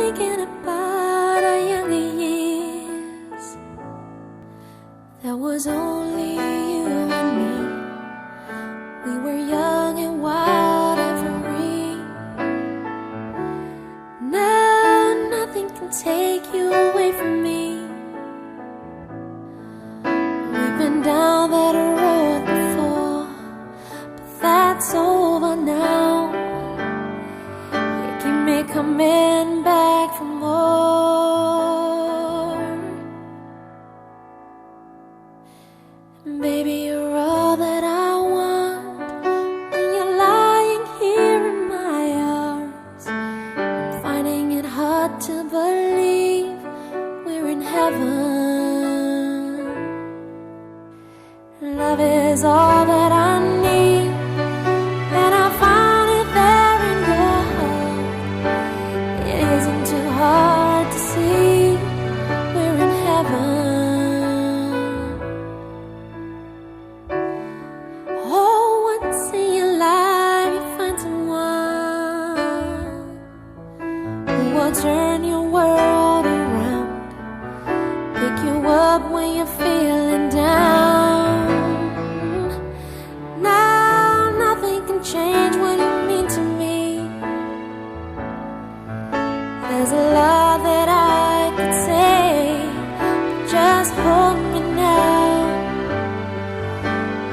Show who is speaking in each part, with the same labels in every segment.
Speaker 1: thinking about our younger years. There was only you and me. We were young and wild and free. Now nothing can take you away from me. We've been down that road before, but that's over now. You keep me coming back for more. Baby, you're all that I want. When you're lying here in my arms, I'm finding it hard to believe we're in heaven. Love is all that I need, and I found it there in your heart. It isn't too hard to see we're in heaven. Oh, once in your life you find someone who will turn your world around, pick you up when you're feeling down. Now nothing can change what you mean to me. There's a lot that I could say, but just hold me now,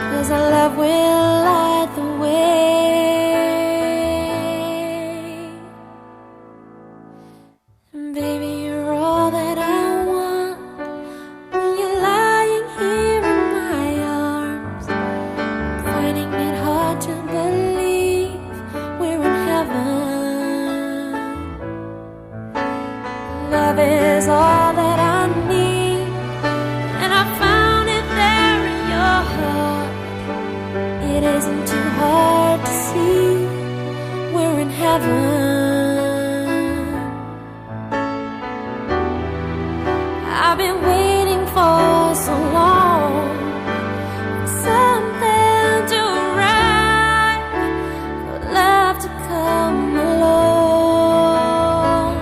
Speaker 1: 'cause our love will light the way. Baby, you're all that I want. When you're lying here in my arms, I'm finding it hard to believe we're in heaven. Love is all that I need, and I found it there in your heart. It isn't too hard to see we're in heaven. I've been waiting for so long for something to arrive, for love to come along.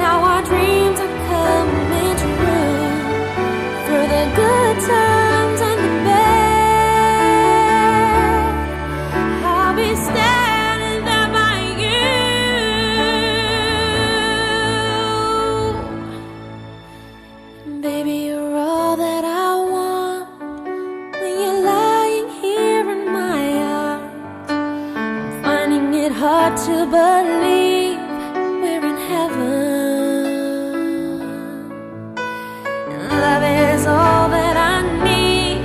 Speaker 1: Now our dreams are coming true, through the good times and the bad. I'll be standing there by you. Baby, you're all that I want. When you're lying here in my arms, I'm finding it hard to believe we're in heaven. And love is all that I need,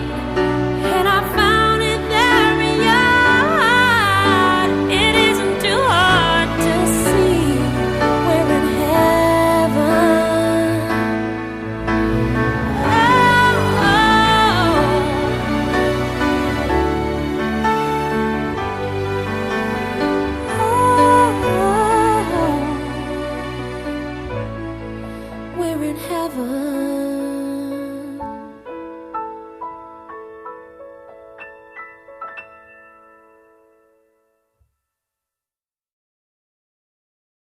Speaker 1: and I found it there in your heart. It isn't too hard to see we're in heaven. We're in heaven.